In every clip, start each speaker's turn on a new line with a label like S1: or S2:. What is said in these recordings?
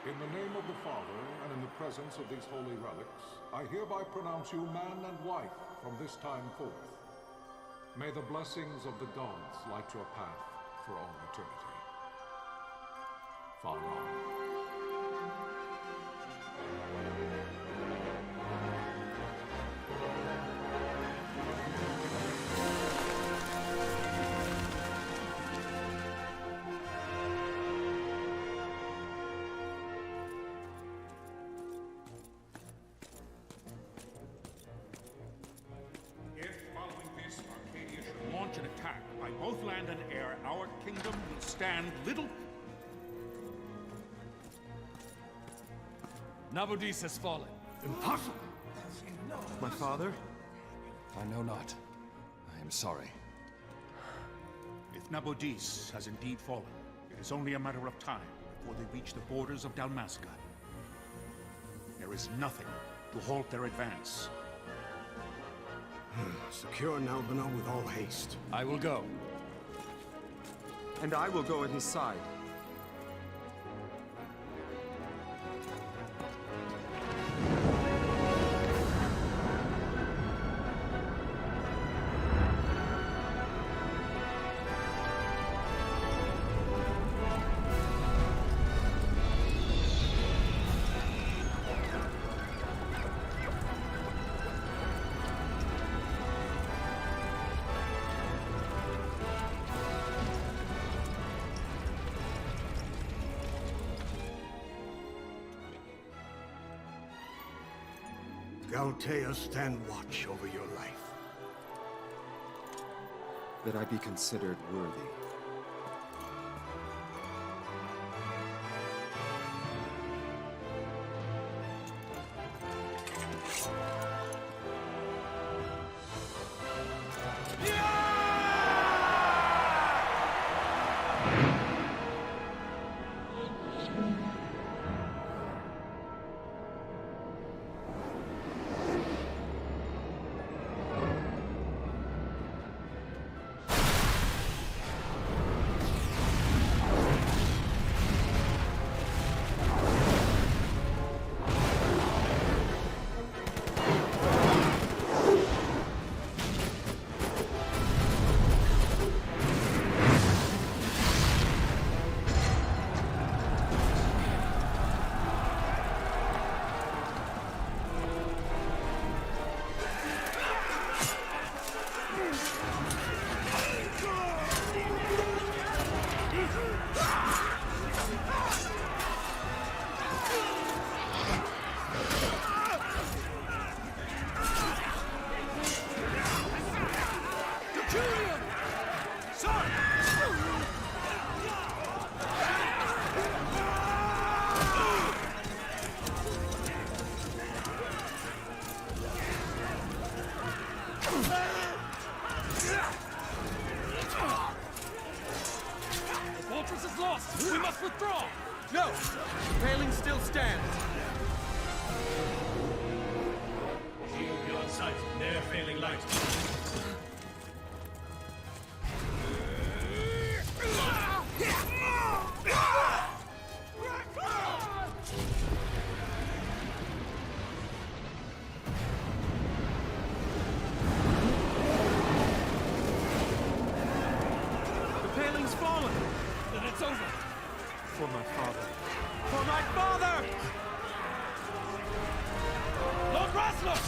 S1: In the name of the Father, and in the presence of these holy relics, I hereby pronounce you man and wife from this time forth. May the blessings of the gods light your path for all eternity. Far on.
S2: An attack by both land and air, our kingdom will stand little.
S3: Nabudis has fallen.
S2: Impossible!
S3: My father? I know not. I am sorry.
S2: If Nabudis has indeed fallen, it is only a matter of time before they reach the borders of Dalmasca. There is nothing to halt their advance.
S4: Secure Nalbina with all haste.
S3: I will go.
S5: And I will go at his side.
S4: Galtea, stand watch over your life.
S5: That I be considered worthy.
S3: We must withdraw!
S5: No! The paling still stands!
S6: Shield beyond sight, ne'er failing light.
S5: The paling's fallen!
S3: Then it's over!
S5: For my father. For my father!
S3: Lord Rasler!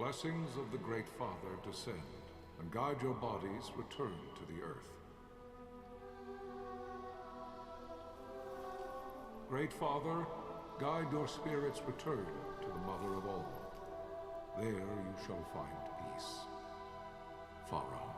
S1: blessings of the Great Father descend, and guide your bodies return to the earth. Great Father, guide your spirits return to the Mother of all. There you shall find peace. Pharaoh.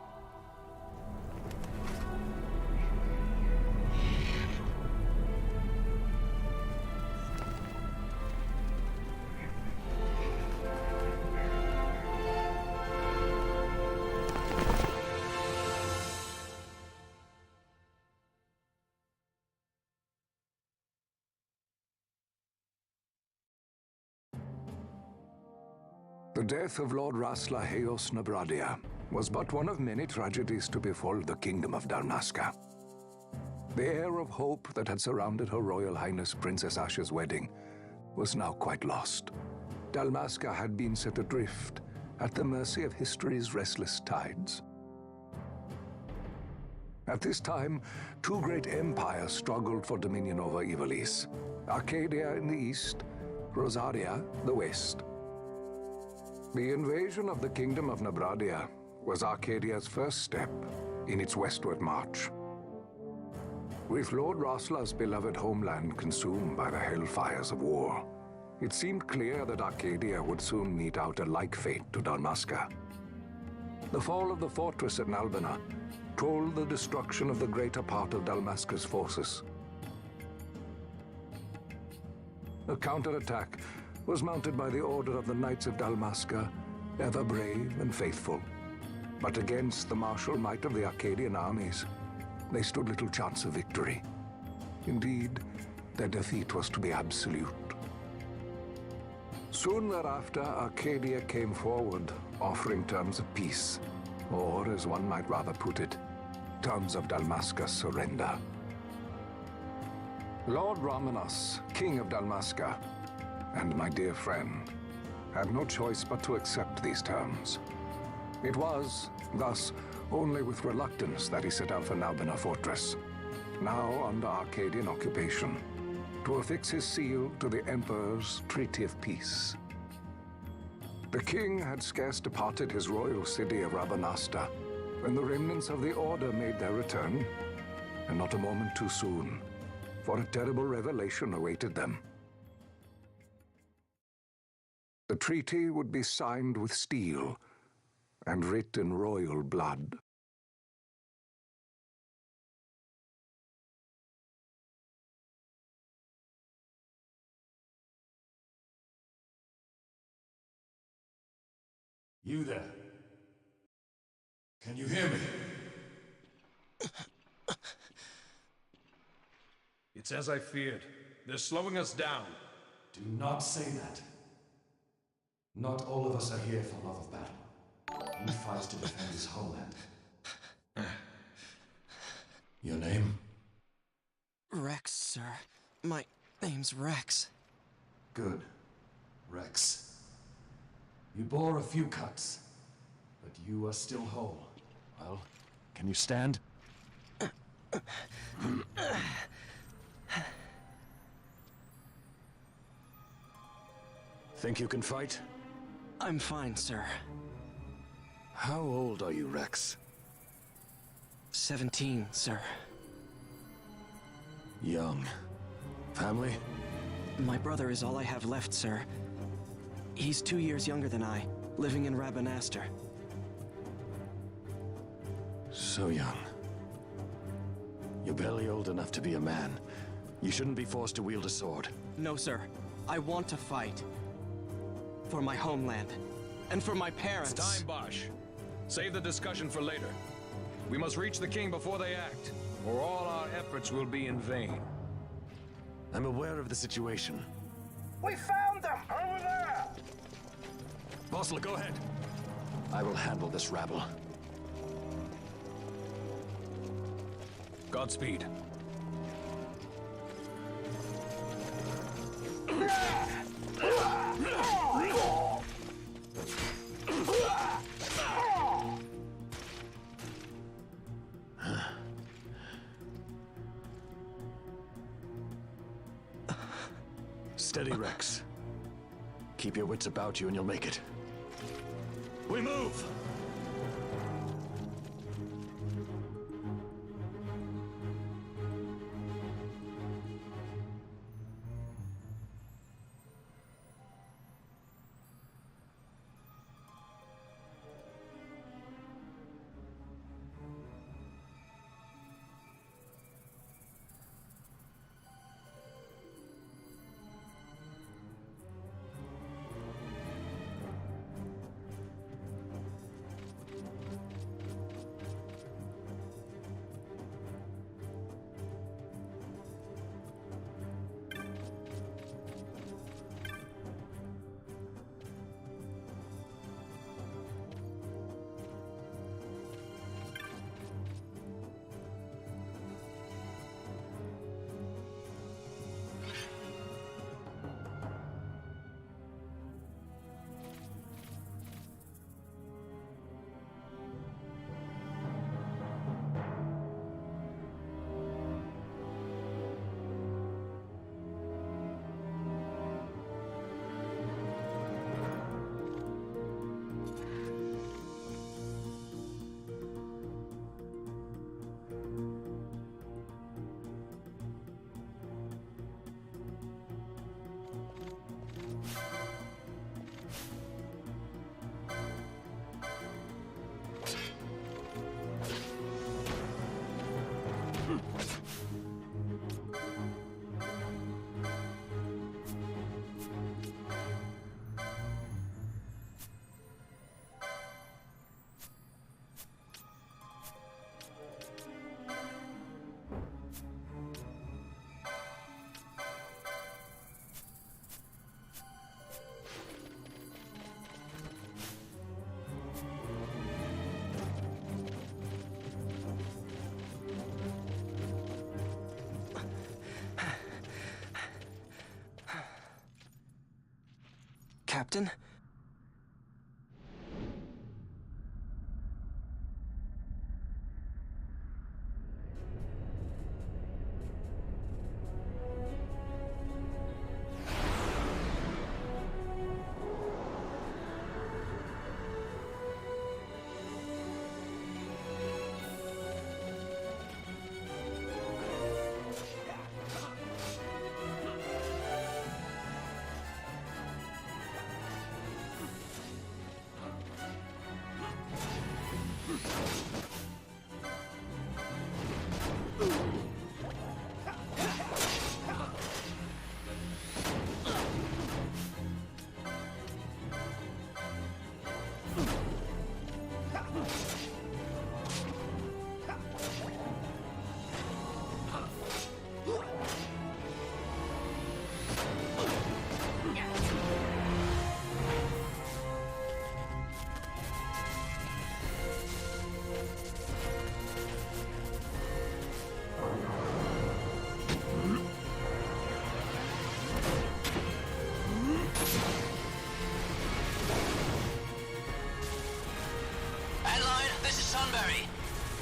S7: The death of Lord Rasla Heos Nabradia was but one of many tragedies to befall the Kingdom of Dalmasca. The air of hope that had surrounded Her Royal Highness Princess Asha's wedding was now quite lost. Dalmasca had been set adrift at the mercy of history's restless tides. At this time, two great empires struggled for dominion over Ivalice: Arcadia in the east, Rosaria the west. The invasion of the Kingdom of Nabradia was Arcadia's first step in its westward march. With Lord Rasla's beloved homeland consumed by the hellfires of war, it seemed clear that Arcadia would soon mete out a like fate to Dalmasca. The fall of the fortress at Nalbina told the destruction of the greater part of Dalmasca's forces. A counterattack was mounted by the order of the Knights of Dalmasca, ever brave and faithful. But against the martial might of the Arcadian armies, they stood little chance of victory. Indeed, their defeat was to be absolute. Soon thereafter, Arcadia came forward, offering terms of peace, or, as one might rather put it, terms of Dalmasca's surrender. Lord Ramanas, King of Dalmasca, and my dear friend, had no choice but to accept these terms. It was, thus, only with reluctance that he set out for Nalbina Fortress, now under Arcadian occupation, to affix his seal to the Emperor's Treaty of Peace. The king had scarce departed his royal city of Rabanasta when the remnants of the Order made their return, and not a moment too soon, for a terrible revelation awaited them. The treaty would be signed with steel and writ in royal blood.
S6: You there? Can you hear me?
S5: It's as I feared. They're slowing us down.
S3: Do not say that. Not all of us are here for love of battle. He fights to defend his homeland. Your name?
S8: Rex, sir. My name's Rex.
S3: Good. Rex. You bore a few cuts, but you are still whole. Well, can you stand? Think you can fight?
S8: I'm fine, sir.
S3: How old are you, Rex?
S8: 17, sir.
S3: Young. Family?
S8: My brother is all I have left, sir. He's 2 years younger than I, living in Rabanastre.
S3: So young. You're barely old enough to be a man. You shouldn't be forced to wield a sword.
S8: No, sir. I want to fight. For my homeland. And for my parents.
S5: It's time, Bosch. Save the discussion for later. We must reach the king before they act, or all our efforts will be in vain.
S3: I'm aware of the situation.
S9: We found them! Over there!
S3: Bossel, go ahead. I will handle this rabble.
S5: Godspeed.
S3: Steady, Rex. Keep your wits about you and you'll make it.
S2: We move!
S8: Captain?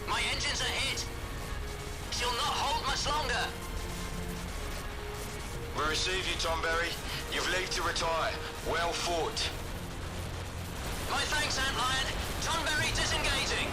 S10: My engines are hit. She'll not hold much longer.
S11: We receive you, Tomberry. You've leave to retire. Well fought.
S10: My thanks, Antlion. Tonberry disengaging.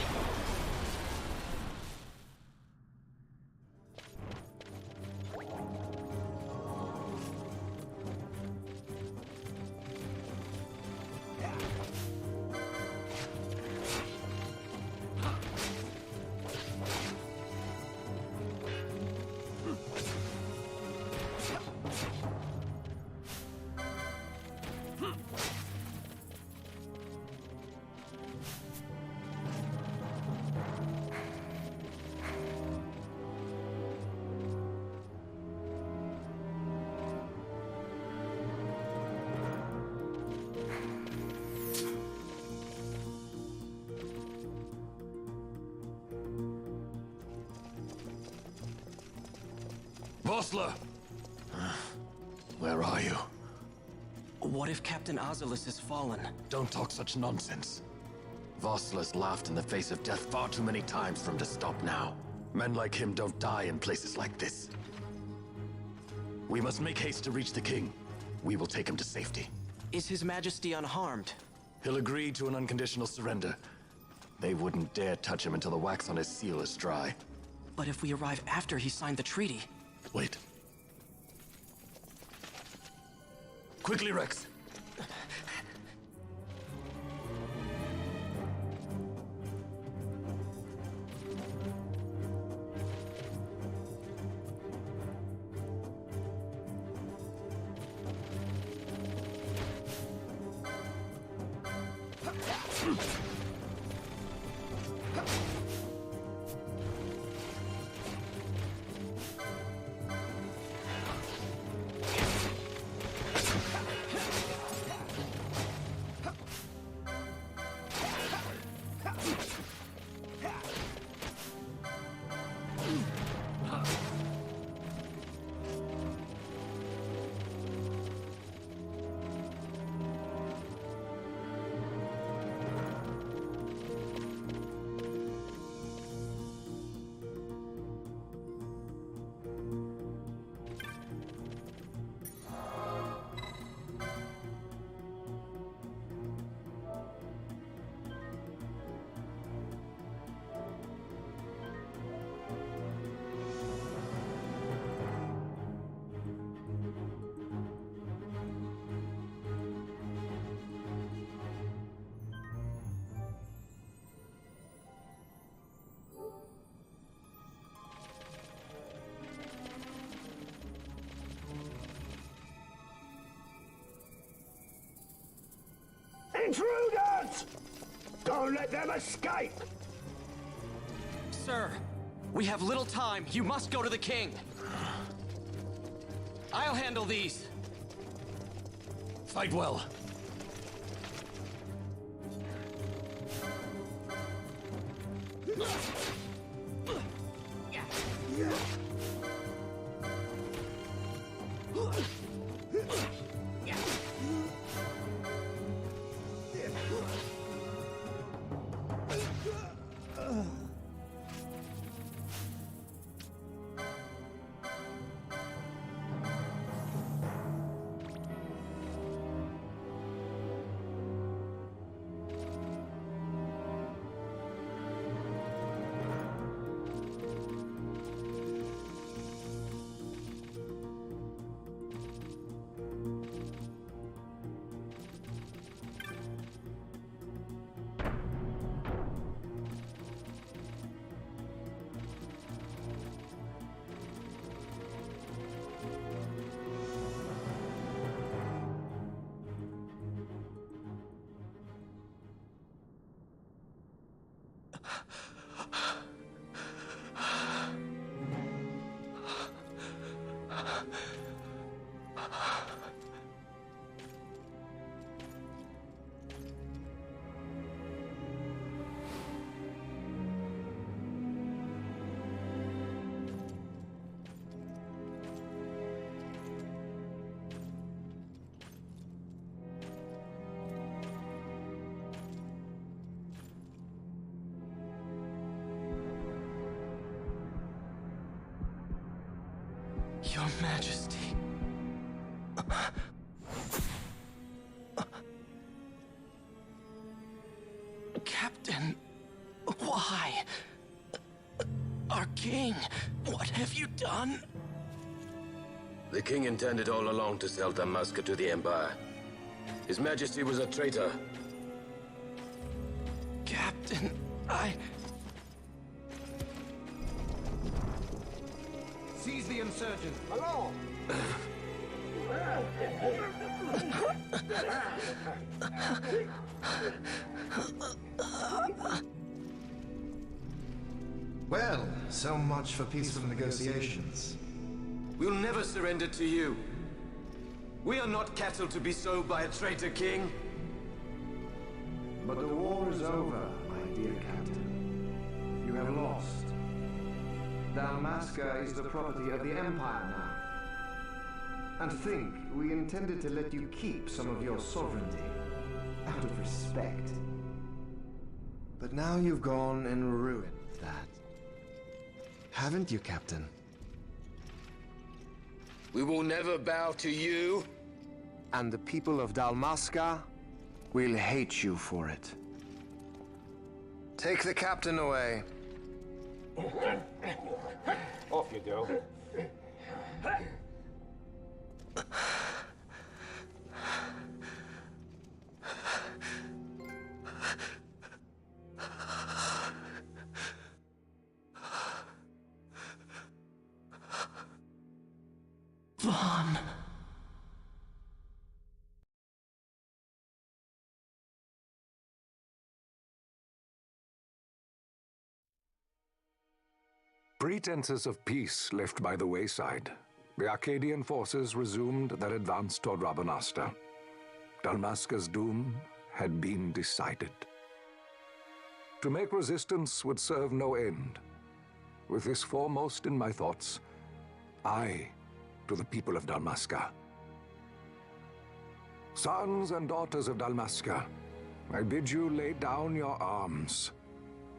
S3: Vossler! Where are you?
S8: What if Captain Azulis has fallen?
S3: Don't talk such nonsense. Vossler's laughed in the face of death far too many times for him to stop now. Men like him don't die in places like this. We must make haste to reach the king. We will take him to safety.
S8: Is His Majesty unharmed?
S3: He'll agree to an unconditional surrender. They wouldn't dare touch him until the wax on his seal is dry.
S8: But if we arrive after he signed the treaty...
S3: Wait. Quickly, Rex!
S9: Intruders! Don't let them escape!
S8: Sir, we have little time. You must go to the king. I'll handle these.
S3: Fight well.
S8: Your Majesty. Captain, why? Our king, what have you done?
S11: The king intended all along to sell Damascus to the Empire. His Majesty was a traitor.
S8: Captain,
S9: Seize the insurgent. Along!
S12: Well, so much for peaceful negotiations.
S11: We'll never surrender to you. We are not cattle to be sold by a traitor king.
S12: But the war is over, my dear Captain. You have lost. Dalmasca is the property of the Empire now. And think, we intended to let you keep some of your sovereignty, out of respect. But now you've gone and ruined that. Haven't you, Captain?
S11: We will never bow to you.
S12: And the people of Dalmasca we'll hate you for it. Take the captain away.
S9: Off you go.
S8: Vaughn.
S7: Pretenses of peace left by the wayside, the Arcadian forces resumed their advance toward Rabanasta. Dalmasca's doom had been decided. To make resistance would serve no end. With this foremost in my thoughts, I to the people of Dalmasca. Sons and daughters of Dalmasca, I bid you lay down your arms.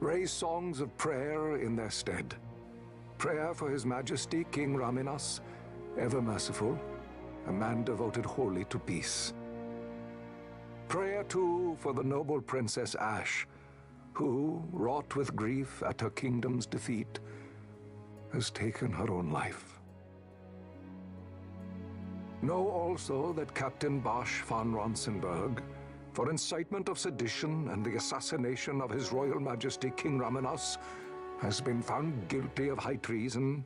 S7: Raise songs of prayer in their stead. Prayer for His Majesty King Raminas, ever merciful, a man devoted wholly to peace. Prayer, too, for the noble Princess Ash, who, wrought with grief at her kingdom's defeat, has taken her own life. Know also that Captain Bosch von Ronsenberg, for incitement of sedition and the assassination of His Royal Majesty King Raminas, has been found guilty of high treason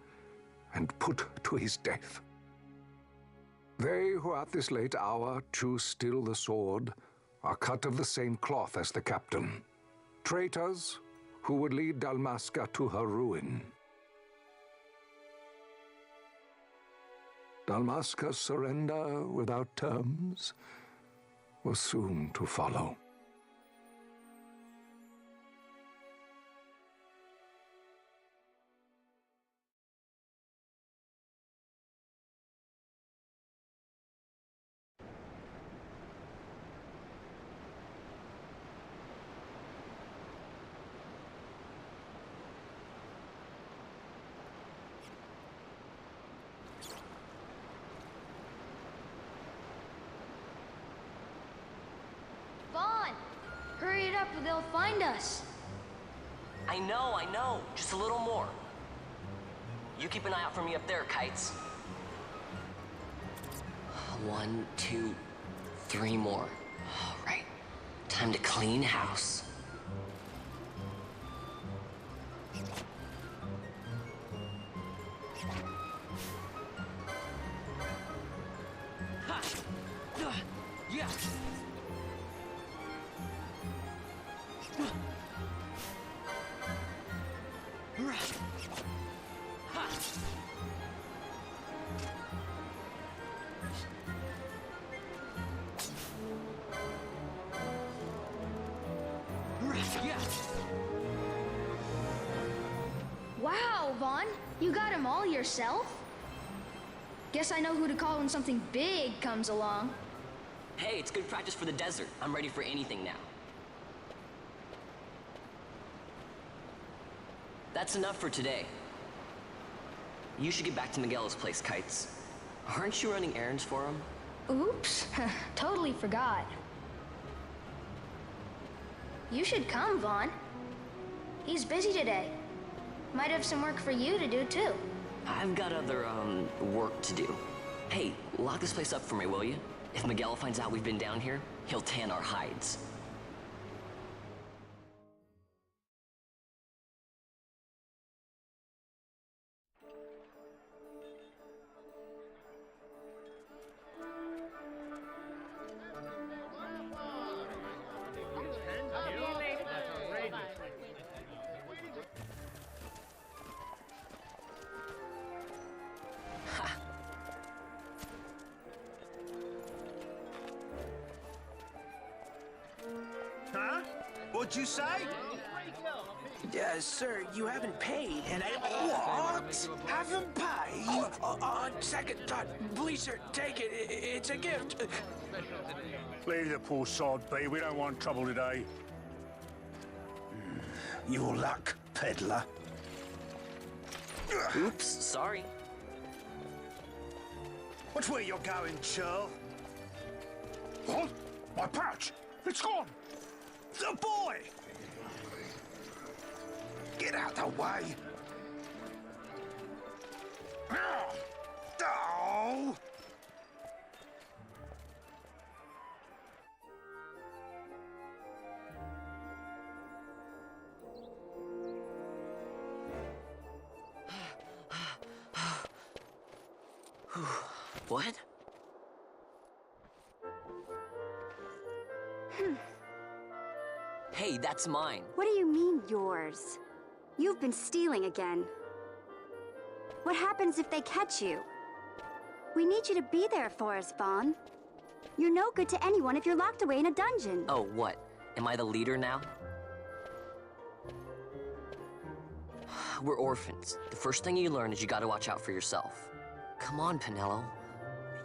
S7: and put to his death. They who at this late hour choose still the sword are cut of the same cloth as the captain. Traitors who would lead Dalmasca to her ruin. Dalmasca's surrender without terms was soon to follow.
S13: Hurry it up or they'll find us.
S10: I know. Just a little more. You keep an eye out for me up there, Kites. 1, 2, 3 more. All right. Time to clean house. Yeah.
S13: Wow, Vaughn, you got him all yourself? Guess I know who to call when something big comes along.
S10: Hey, it's good practice for the desert. I'm ready for anything now. That's enough for today. You should get back to Miguel's place, Kites. Aren't you running errands for him?
S13: Oops, totally forgot. You should come, Vaughn. He's busy today. Might have some work for you to do, too.
S10: I've got other, work to do. Hey, lock this place up for me, will you? If Miguel finds out we've been down here, he'll tan our hides.
S14: Huh? What'd you say?
S15: Sir, you haven't paid, and I... What? Haven't paid? On second thought, please, sir, take it. It's a gift.
S2: Leave the poor sod be. We don't want trouble today.
S14: Your luck, peddler.
S10: Oops, sorry.
S14: Watch where you're going, churl.
S2: What? My pouch?
S14: It's gone! The boy! Get out the way! Oh!
S10: What? Hey, that's mine.
S16: What do you mean, yours? You've been stealing again. What happens if they catch you? We need you to be there for us, Vaughn. You're no good to anyone if you're locked away in a dungeon.
S10: Oh, what? Am I the leader now? We're orphans. The first thing you learn is you gotta watch out for yourself. Come on, Pinello.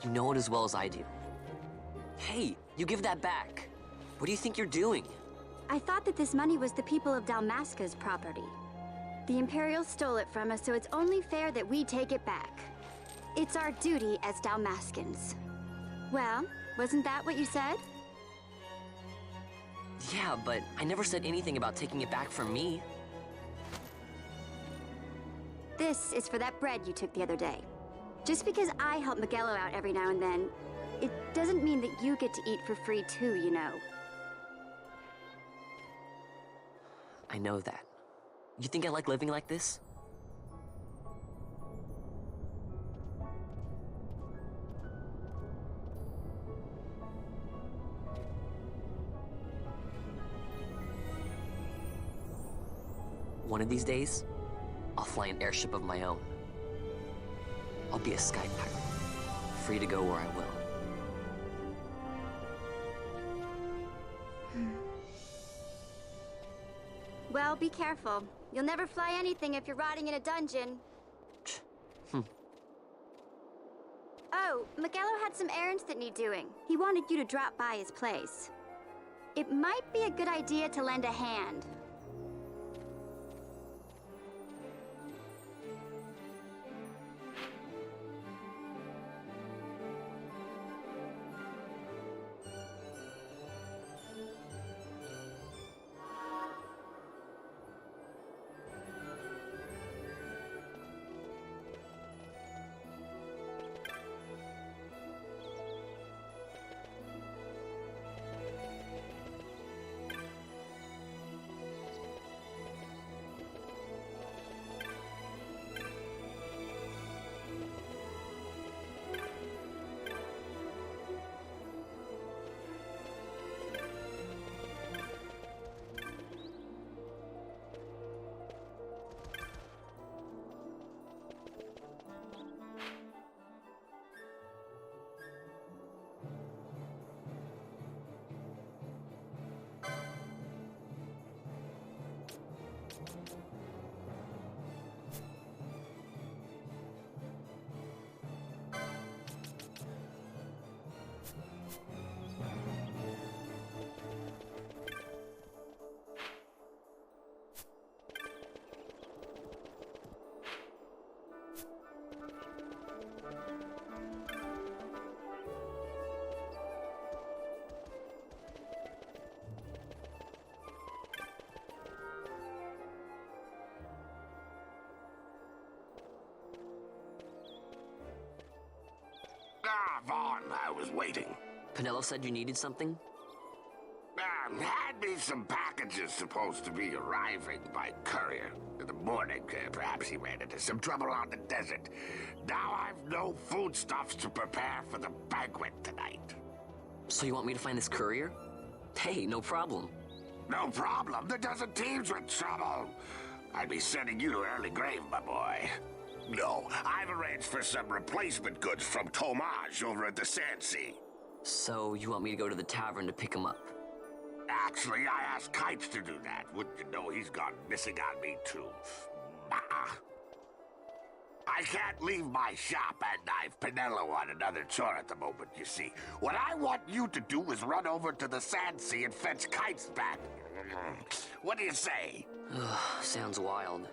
S10: You know it as well as I do. Hey, you give that back. What do you think you're doing?
S16: I thought that this money was the people of Dalmasca's property. The Imperials stole it from us, so it's only fair that we take it back. It's our duty as Dalmascans. Well, wasn't that what you said?
S10: Yeah, but I never said anything about taking it back from me.
S16: This is for that bread you took the other day. Just because I help Miguelo out every now and then, it doesn't mean that you get to eat for free too, you know.
S10: I know that. You think I like living like this? One of these days, I'll fly an airship of my own. I'll be a sky pirate, free to go where I will.
S16: Well, be careful. You'll never fly anything if you're rotting in a dungeon. Oh, Miguelo had some errands that need doing. He wanted you to drop by his place. It might be a good idea to lend a hand.
S9: Ah, Vaughn, I was waiting.
S10: Pinello said you needed something?
S9: Had me some packages supposed to be arriving by courier. In the morning, perhaps he ran into some trouble on the desert. Now I've no foodstuffs to prepare for the banquet tonight.
S10: So you want me to find this courier? Hey, no problem.
S9: No problem. The desert teems with trouble. I'd be sending you to early grave, my boy. No, I've arranged for some replacement goods from Tomage over at the Sandsea.
S10: So you want me to go to the tavern to pick him up?
S9: Actually, I asked Kites to do that. Wouldn't you know he's gone missing on me, too. I can't leave my shop, and I've Pinello on another chore at the moment, you see. What I want you to do is run over to the Sandsea and fetch Kites back. What do you say?
S10: Sounds wild.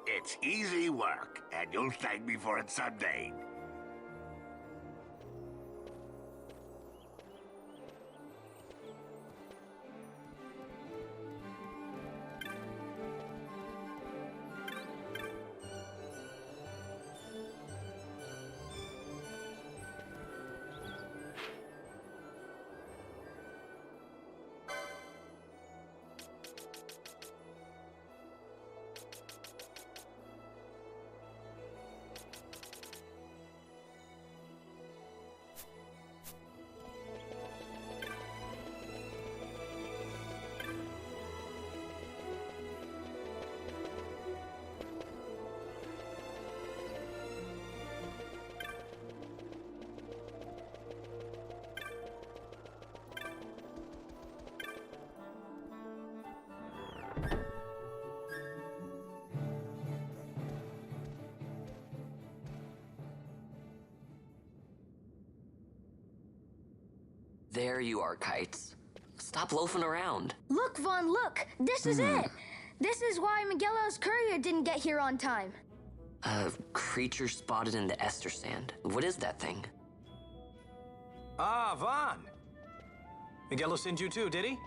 S9: It's easy work, and you'll thank me for it someday.
S10: There you are, Kites. Stop loafing around.
S13: Look, Vaughn, look! This is it! This is why Miguelo's courier didn't get here on time.
S10: A creature spotted in the Ester Sand. What is that thing?
S17: Ah, Vaughn. Miguelo sent you too, did he?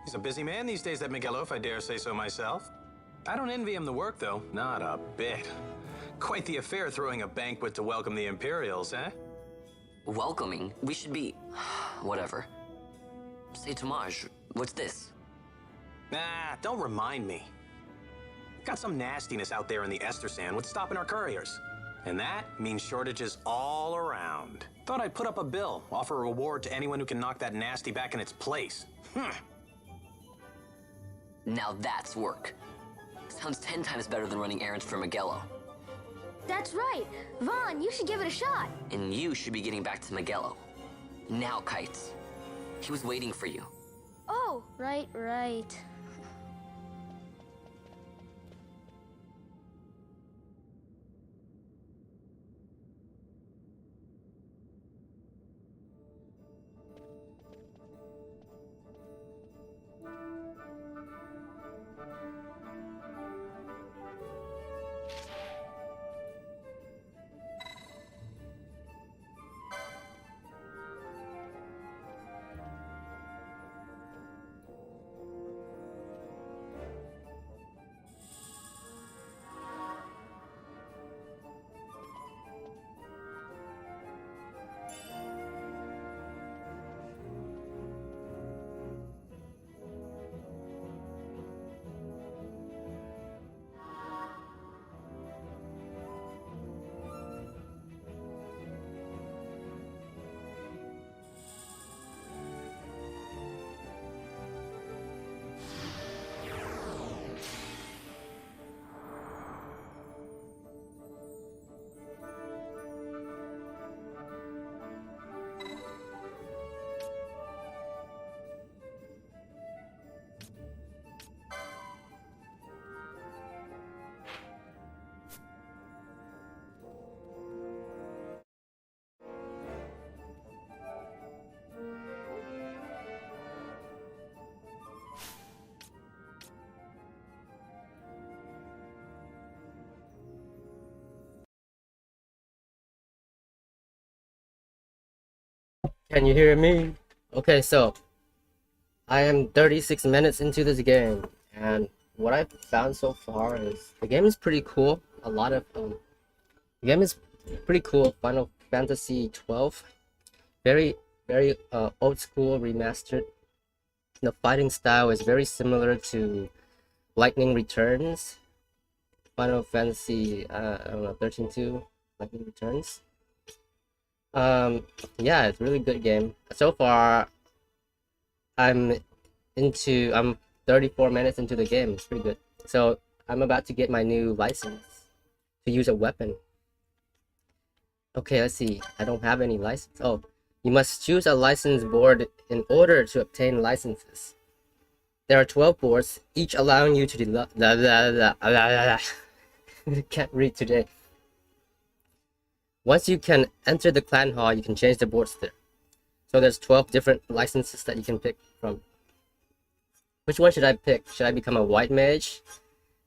S17: He's a busy man these days, that Miguelo, if I dare say so myself. I don't envy him the work, though. Not a bit. Quite the affair throwing a banquet to welcome the Imperials, eh?
S10: Welcoming? We should be... whatever. Say, Tomaj, what's this?
S17: Nah, don't remind me. Got some nastiness out there in the Ester Sand. What's stopping our couriers? And that means shortages all around. Thought I'd put up a bill, offer a reward to anyone who can knock that nasty back in its place.
S10: Now that's work. Sounds 10 times better than running errands for Miguelo.
S13: That's right. Vaughn, you should give it a shot.
S10: And you should be getting back to Miguelo. Now, Kites. He was waiting for you.
S13: Oh, right.
S18: Can you hear me? Okay, so I am 36 minutes into this game, and what I've found so far is the game is pretty cool. The game is pretty cool. Final Fantasy 12, very old school remastered. The fighting style is very similar to Lightning Returns, Final Fantasy I don't know, 13-2, Lightning Returns. Yeah, it's a really good game. So far, I'm 34 minutes into the game. It's pretty good. So I'm about to get my new license to use a weapon. Okay, let's see. I don't have any license. Oh, you must choose a license board in order to obtain licenses. There are 12 boards, each allowing you to can't read today. Once you can enter the clan hall, you can change the boards there. So there's 12 different licenses that you can pick from. Which one should I pick? Should I become a white mage?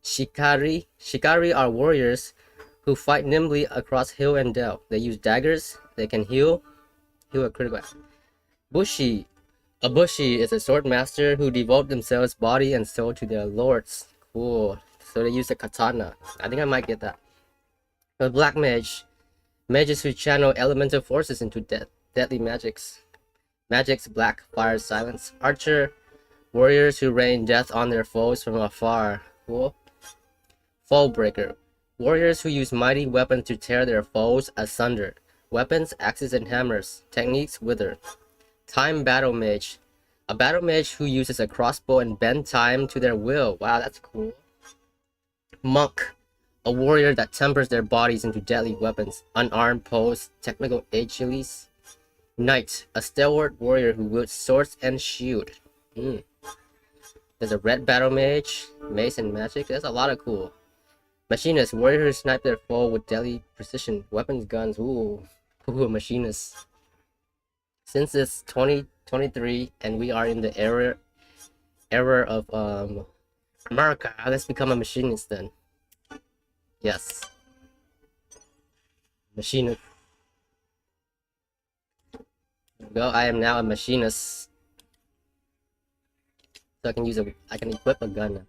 S18: Shikari. Shikari are warriors who fight nimbly across hill and dell. They use daggers. They can heal a critical. Bushi. A Bushi is a sword master who devote themselves body and soul to their lords. Cool. So they use a katana. I think I might get that. A black mage. Mages who channel elemental forces into deadly magics. Magic's black, fire, silence. Archer. Warriors who rain death on their foes from afar. Cool. Fallbreaker. Warriors who use mighty weapons to tear their foes asunder. Weapons, axes, and hammers. Techniques, wither. Time battle mage. A battle mage who uses a crossbow and bend time to their will. Wow, that's cool. Monk. A warrior that tempers their bodies into deadly weapons. Unarmed pose. Technical agilities. Knight. A stalwart warrior who wields swords and shield. There's a red battle mage. Mace and magic. There's a lot of cool. Machinist. Warrior who snipe their foe with deadly precision. Weapons, guns. Ooh. Machinist. Since it's 20 23, and we are in the era of America. Let's become a machinist then. Yes. Machinist. There we go. I am now a machinist. So I can equip a gun now.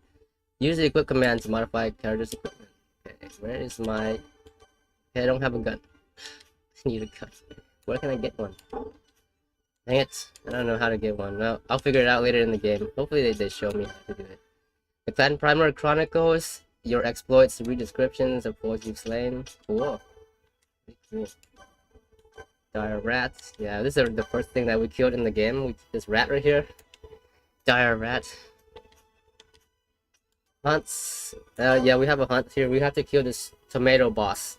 S18: Use the equip command to modify character's equipment. Okay, where is my... Okay, I don't have a gun. I need a gun. Where can I get one? Dang it. I don't know how to get one. No, I'll figure it out later in the game. Hopefully they show me how to do it. The Clan Primer Chronicles. Your exploits, read descriptions of foes you've slain. Cool. Pretty cool. Dire rats. Yeah, this is the first thing that we killed in the game. This rat right here. Dire rat. Hunts. Yeah, we have a hunt here. We have to kill this tomato boss.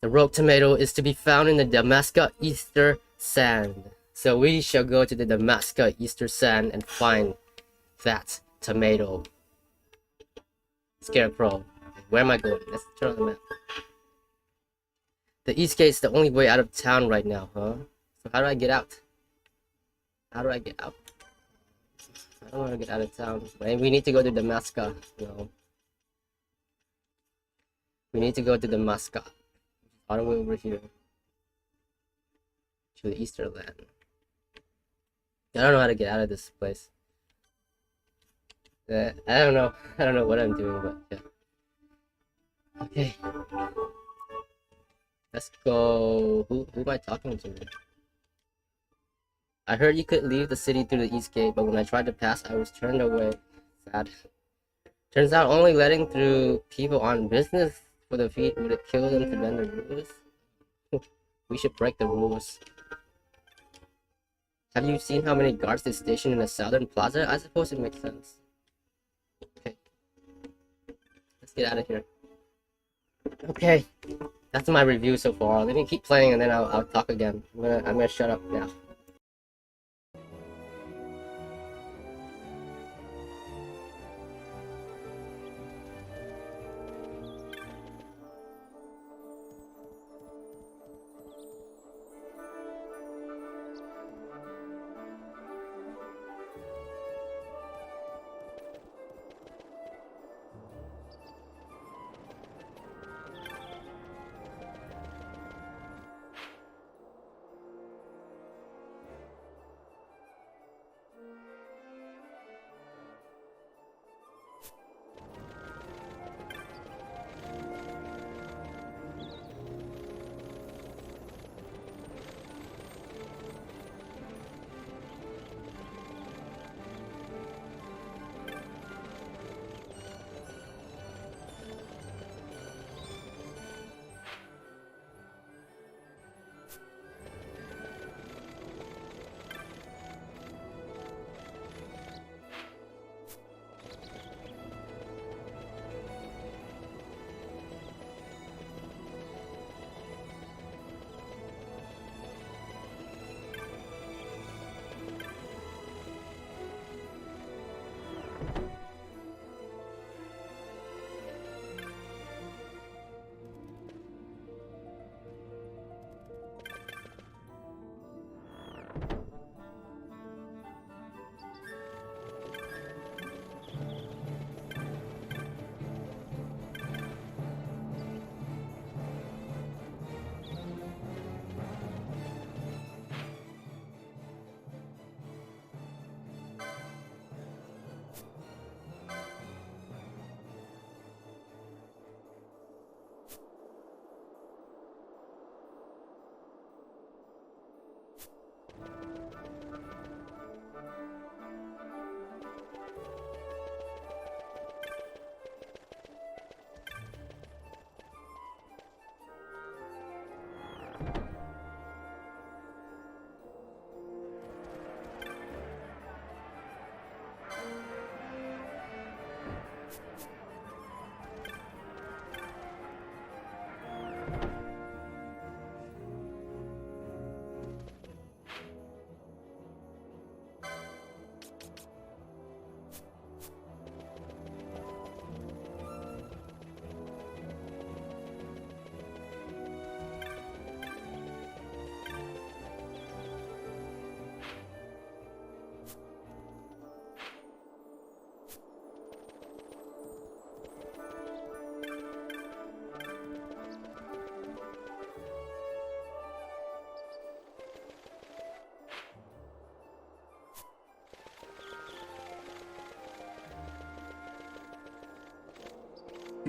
S18: The rogue tomato is to be found in the Damascus Easter Sand. So we shall go to the Damascus Easter Sand and find that tomato. Scarecrow. Where am I going? Let's turn on the map. The East Gate's the only way out of town right now, huh? So how do I get out? How do I get out? I don't want to get out of town. Right? We need to go to Damascus. No. We need to go to Damascus. All the way over here. To the Easter Land. I don't know how to get out of this place. I don't know. I don't know what I'm doing, but yeah. Okay. Let's go. Who am I talking to? I heard you could leave the city through the East Gate, but when I tried to pass, I was turned away. Sad. Turns out only letting through people on business for the feet would kill them to bend the rules. We should break the rules. Have you seen how many guards they station in the southern plaza? I suppose it makes sense. Okay. Let's get out of here. Okay. That's my review so far. Let me keep playing and then I'll talk again. I'm gonna shut up now.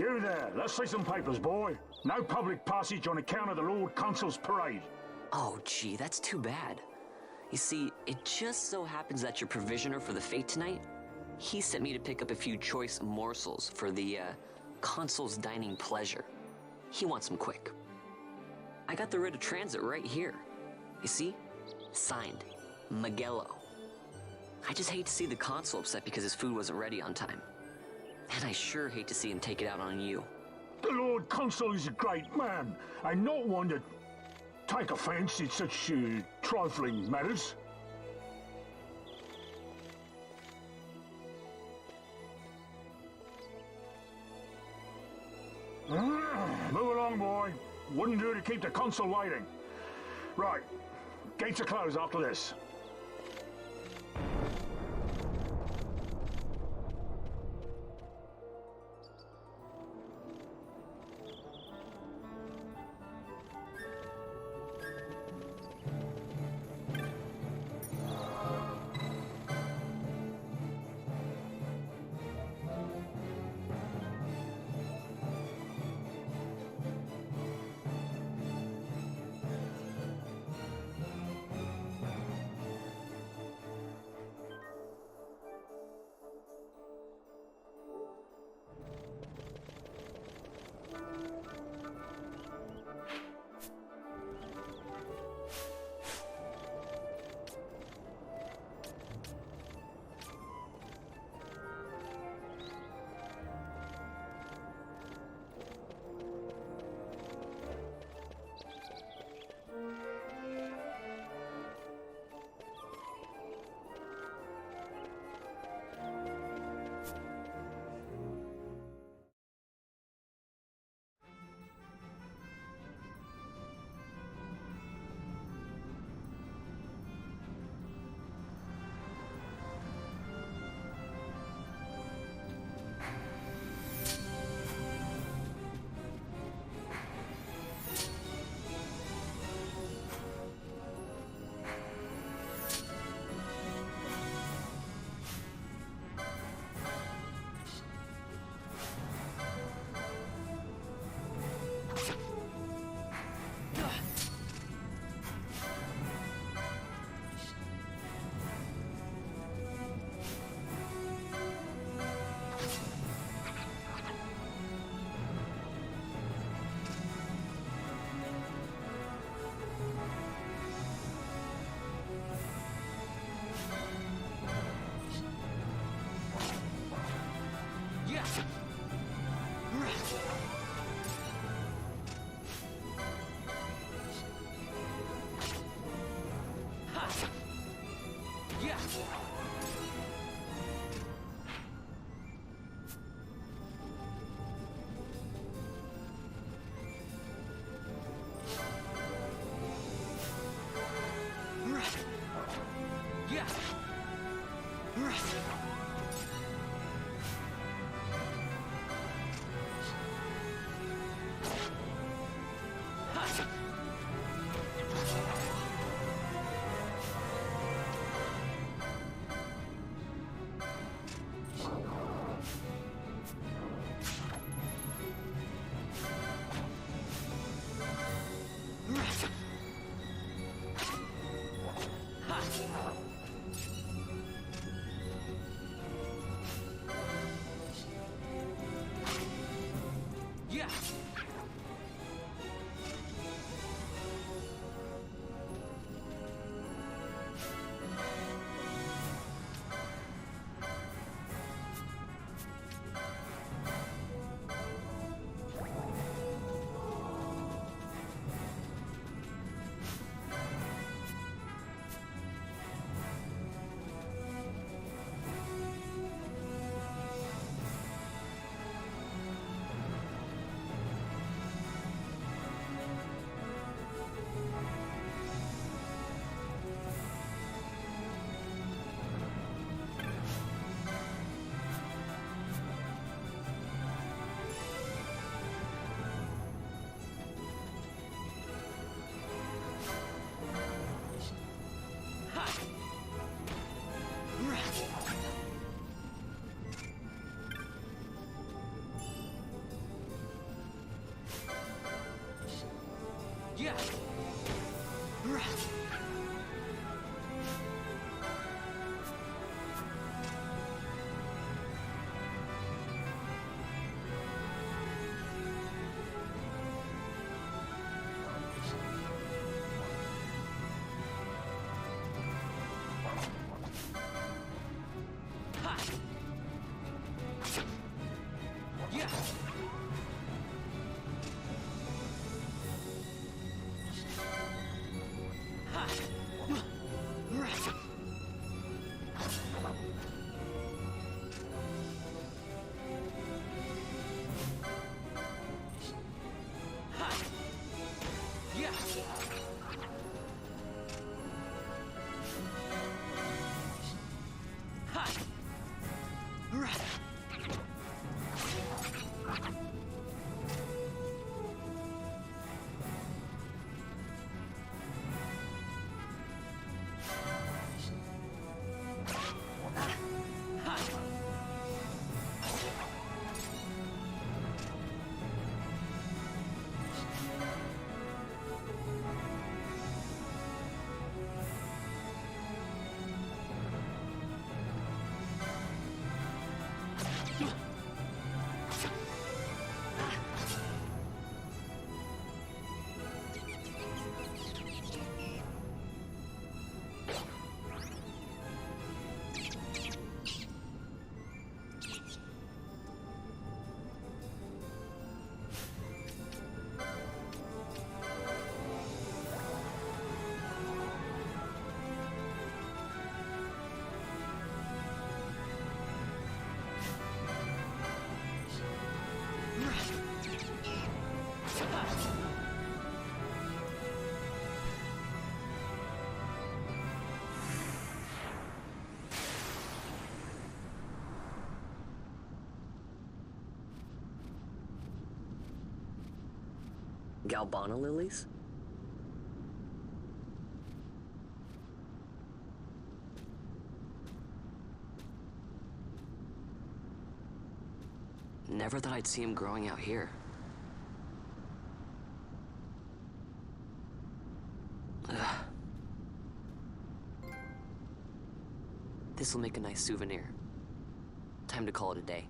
S2: You there, let's see some papers, boy. No public passage on account of the Lord Consul's parade.
S10: Oh, gee, that's too bad. You see, it just so happens that your provisioner for the fete tonight, he sent me to pick up a few choice morsels for the, Consul's dining pleasure. He wants them quick. I got the writ of transit right here. You see? Signed, Magello. I just hate to see the Consul upset because his food wasn't ready on time. And I sure hate to see him take it out on you.
S2: The Lord Consul is a great man, and not one to take offense in such trifling matters. Move along, boy. Wouldn't do to keep the Consul waiting. Right. Gates are closed after this.
S15: Yeah.
S10: Galbana lilies? Never thought I'd see him growing out here. This'll make a nice souvenir. Time to call it a day.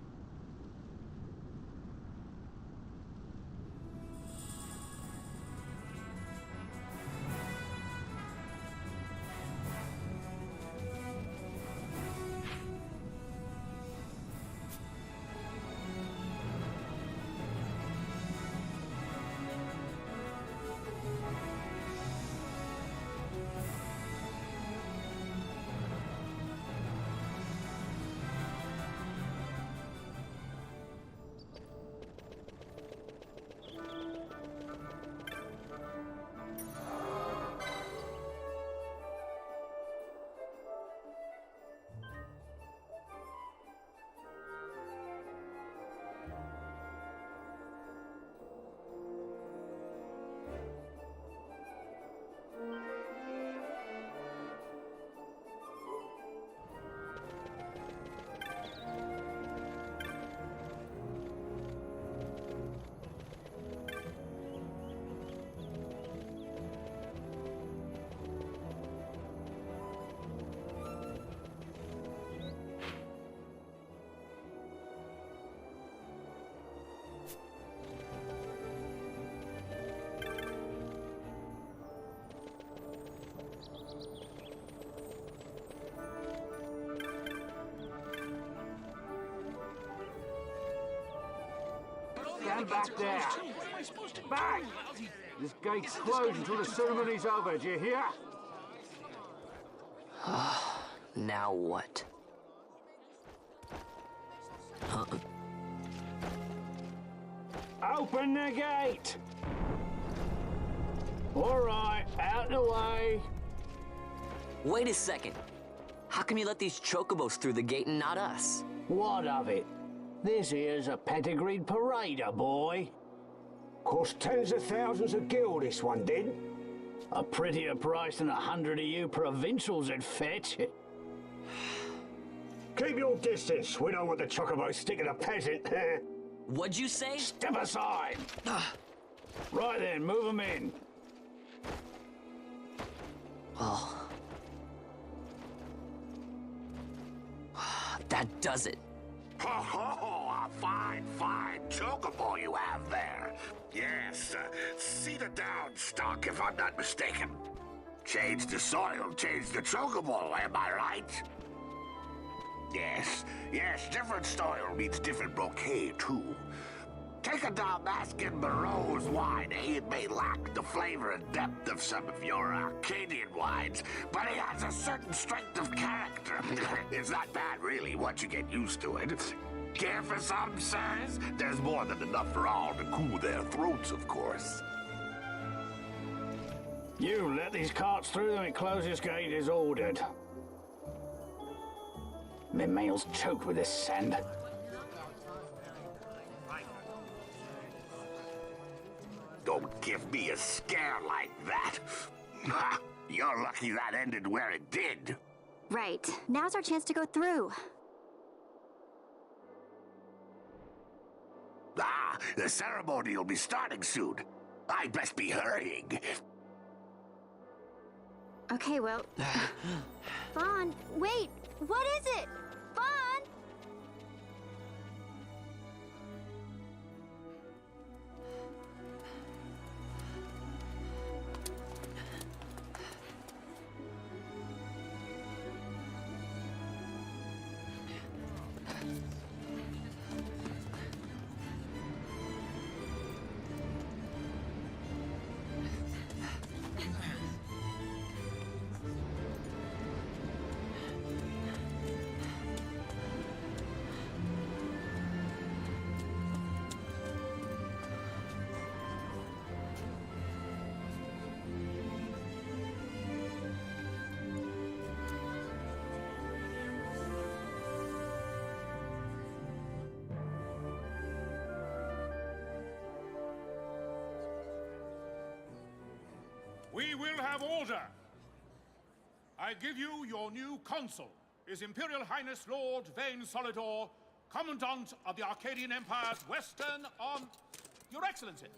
S19: Stand back there. Back! This gate's closed until the ceremony's over, do you hear?
S10: Now what?
S19: Open the gate! All right, out the way.
S10: Wait a second. How come you let these chocobos through the gate and not us?
S19: What of it? This here's a pedigreed parader, boy. Cost tens of thousands of gil, this one did. A prettier price than 100 of you provincials would fetch. Keep your distance. We don't want the chocobo sticking a peasant.
S10: What'd you say?
S19: Step aside. Right then, move them in.
S10: Well... that does it.
S9: Oh, a fine chocobo you have there. Yes, cedar down stock, if I'm not mistaken. Change the soil, change the chocobo, am I right? Yes, different soil means different bouquet, too. Take a Dalmascan Barrow's wine, it may lack the flavor and depth of some of your Arcadian wines, but it has a certain strength of character. It's not bad, really, once you get used to it. Care for some, sirs? There's more than enough for all to cool their throats, of course.
S19: You let these carts through and closest gate is ordered. My mail's choked with this sand.
S9: Don't give me a scare like that. You're lucky that ended where it did.
S16: Right. Now's our chance to go through.
S9: The ceremony will be starting soon. I'd best be hurrying.
S16: Okay, well... Vaughn, wait! What is it? Vaughn!
S2: We will have order. I give you your new consul, His Imperial Highness Lord Vane Solidor, Commandant of the Arcadian Empire's Western Arm... Your Excellency.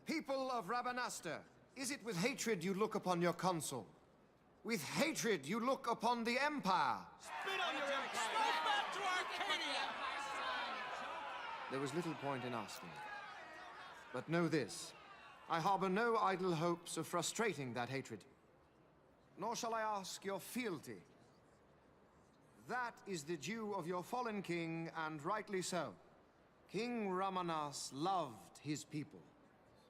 S12: People of Rabanastre, is it with hatred you look upon your consul? With hatred you look upon the Empire?
S14: Spit on your empire! Go back to Arcadia!
S12: There was little point in asking. But know this, I harbor no idle hopes of frustrating that hatred. Nor shall I ask your fealty. That is the due of your fallen king, and rightly so. King Ramanas loved his people,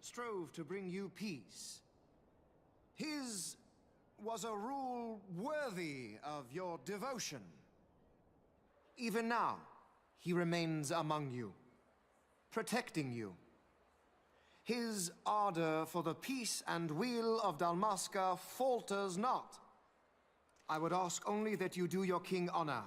S12: strove to bring you peace. His was a rule worthy of your devotion. Even now, he remains among you, protecting you. His ardor for the peace and weal of Dalmasca falters not. I would ask only that you do your king honor.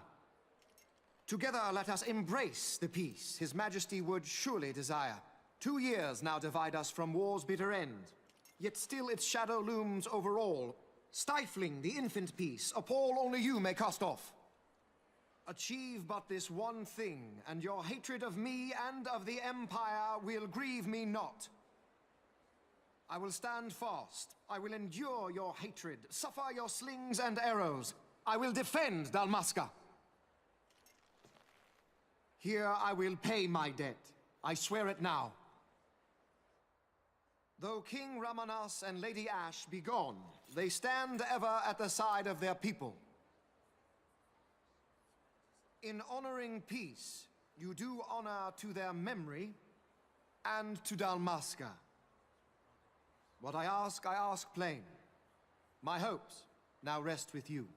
S12: Together let us embrace the peace His Majesty would surely desire. 2 years now divide us from war's bitter end, yet still its shadow looms over all, stifling the infant peace a pall only you may cast off. Achieve but this one thing, and your hatred of me and of the Empire will grieve me not. I will stand fast. I will endure your hatred, suffer your slings and arrows. I will defend Dalmasca. Here I will pay my debt. I swear it now. Though King Ramanas and Lady Ash be gone, they stand ever at the side of their people. In honoring peace, you do honor to their memory and to Dalmasca. What I ask plain. My hopes now rest with you.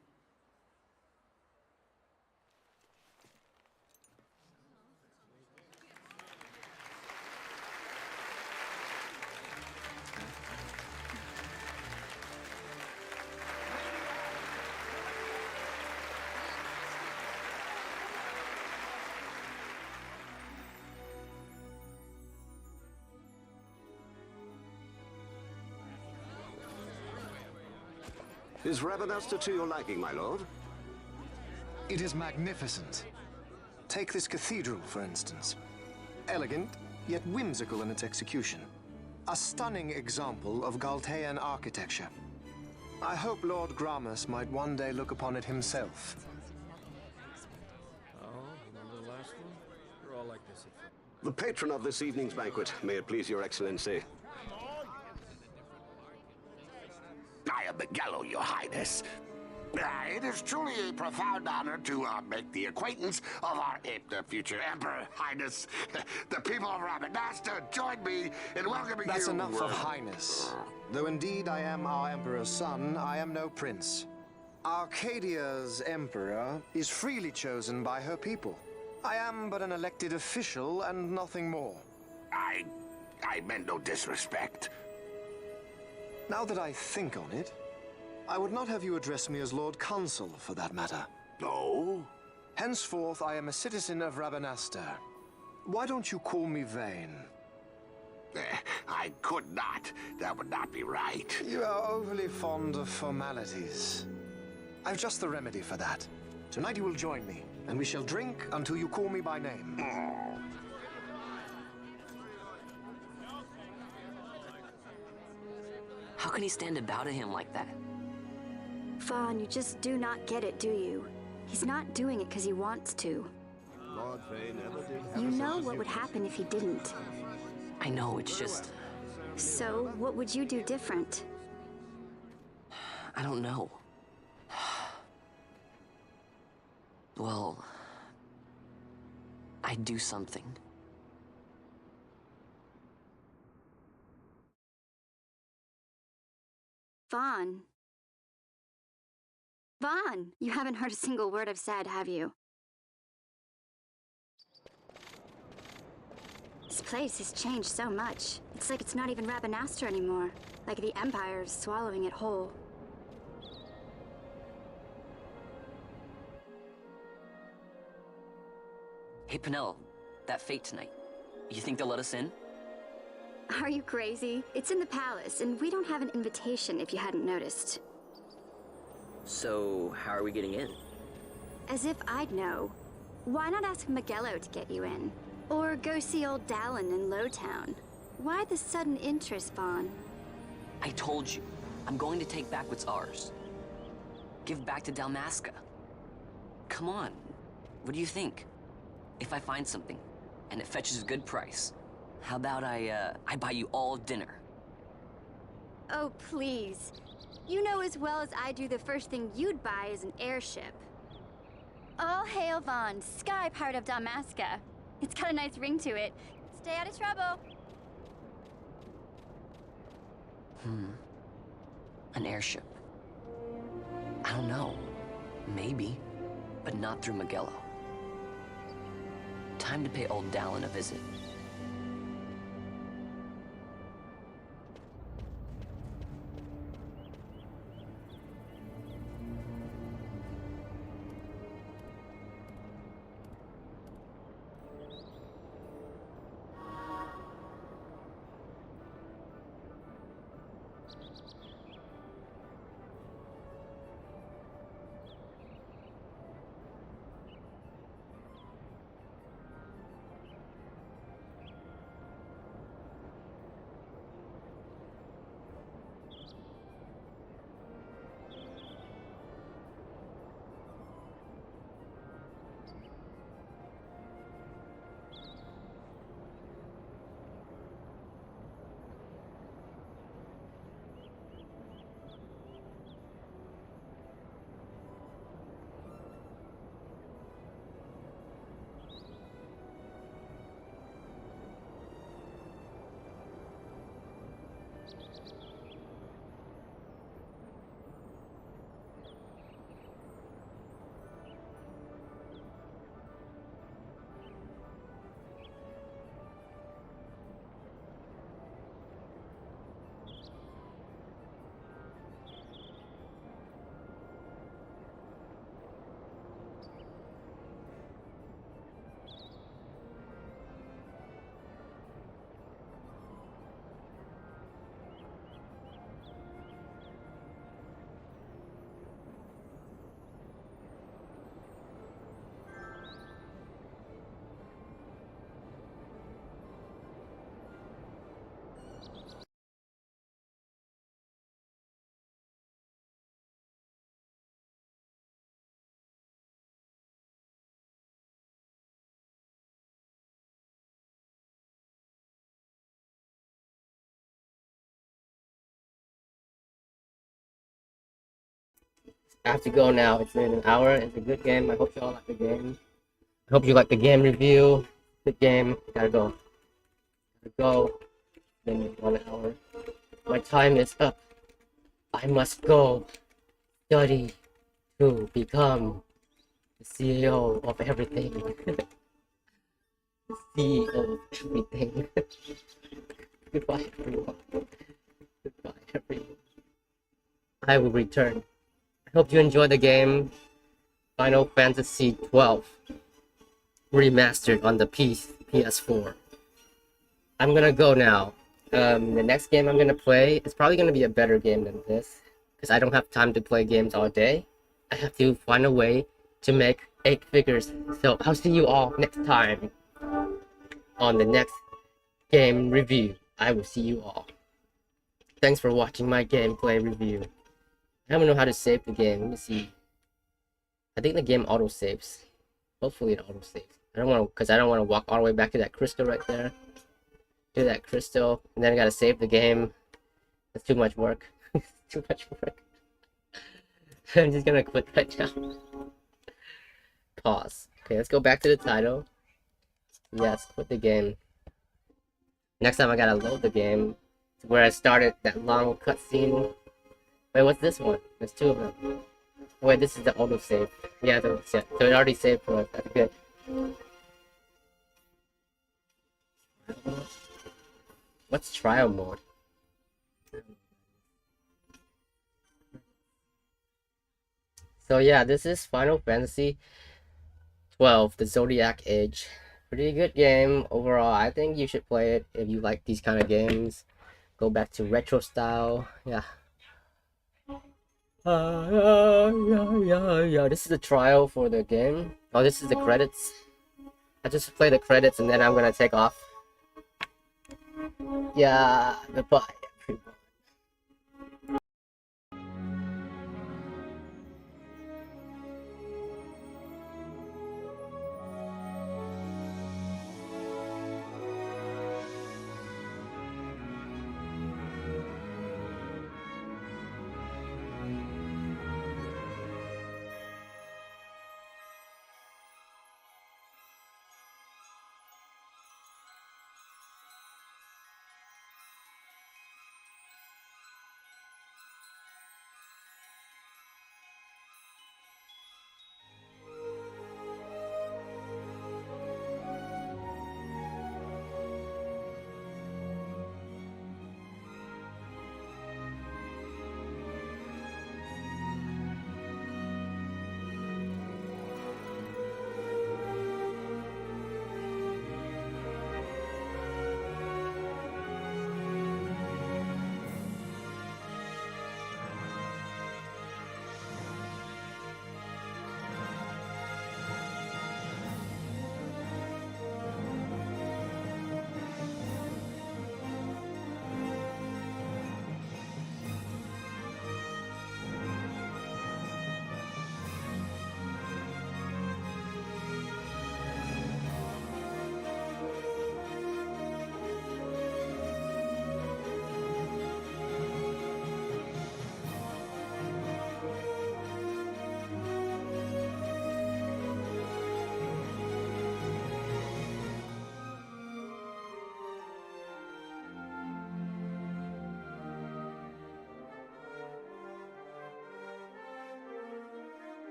S20: Is Rabanasta to your liking, my lord?
S12: It is magnificent. Take this cathedral, for instance. Elegant, yet whimsical in its execution. A stunning example of Galtean architecture. I hope Lord Gramus might one day look upon it himself.
S5: Oh, remember the last one? We're all like this.
S20: The patron of this evening's banquet, may it please your excellency.
S9: I am Miguelo, your highness. It is truly a profound honor to make the acquaintance of our future emperor, highness. The people of Rabanasta join me in welcoming you.
S12: That's enough of highness. Though indeed I am our emperor's son, I am no prince. Arcadia's emperor is freely chosen by her people. I am but an elected official and nothing more.
S9: I meant no disrespect.
S12: Now that I think on it, I would not have you address me as Lord Consul, for that matter.
S9: No?
S12: Henceforth, I am a citizen of Rabanasta. Why don't you call me Vane?
S9: I could not. That would not be right.
S12: You are overly fond of formalities. I've just the remedy for that. Tonight you will join me, and we shall drink until you call me by name.
S10: How can he stand about him like that?
S16: Vaughn, you just do not get it, do you? He's not doing it because he wants to.
S20: Lord Vane never did have
S16: You know what would happen if he didn't.
S10: I know, it's just...
S16: So, what would you do different?
S10: I don't know. Well... I'd do something.
S16: Vaughn. Vaughn! You haven't heard a single word I've said, have you? This place has changed so much. It's like it's not even Rabanasta anymore. Like the Empire is swallowing it whole.
S10: Hey, Penelo, that fete tonight. You think they'll let us in?
S16: Are you crazy? It's in the palace, and we don't have an invitation if you hadn't noticed.
S10: So, how are we getting in?
S16: As if I'd know. Why not ask Miguelo to get you in? Or go see old Dallin in Lowtown? Why the sudden interest, Vaughn?
S10: I told you, I'm going to take back what's ours. Give back to Dalmasca. Come on, what do you think? If I find something, and it fetches a good price, how about I buy you all dinner?
S16: Oh, please. You know as well as I do the first thing you'd buy is an airship. All hail Vaughn, Sky Pirate of Dalmasca. It's got a nice ring to it. Stay out of trouble.
S10: An airship. I don't know. Maybe. But not through Miguelo. Time to pay old Dallin a visit.
S18: I have to go now. It's been an hour. It's a good game. I hope you all like the game. I hope you like the game review. Good game. Gotta go. Gotta go. Been 1 hour. My time is up. I must go study to become the CEO of everything. The CEO of everything. Goodbye, everyone. Goodbye, everyone. I will return. I hope you enjoy the game. Final Fantasy 12 remastered on the ps4. I'm gonna go now. The next game I'm gonna play is probably gonna be a better game than this, because I don't have time to play games all day. I have to find a way to make 8 figures. So I'll see you all next time on the next game review. I will see you all. Thanks for watching my gameplay review. I don't know how to save the game. Let me see. I think the game auto saves. Hopefully it auto saves. I don't want to, because I don't want to walk all the way back to that crystal right there. Do that crystal, and then I gotta save the game. That's too much work. Too much work. I'm just gonna quit right now. Pause. Okay, let's go back to the title. Yes, quit the game. Next time I gotta load the game. It's where I started that long cutscene. Wait, what's this one? There's 2 of them. Wait, this is the auto save. Yeah, so it already saved for us. That's good. What's trial mode? So yeah, this is Final Fantasy 12, the Zodiac Age. Pretty good game overall. I think you should play it if you like these kind of games. Go back to retro style. Yeah. Yeah. This is the trial for the game. Oh, this is the credits. I just play the credits and then I'm gonna take off. Yeah, goodbye.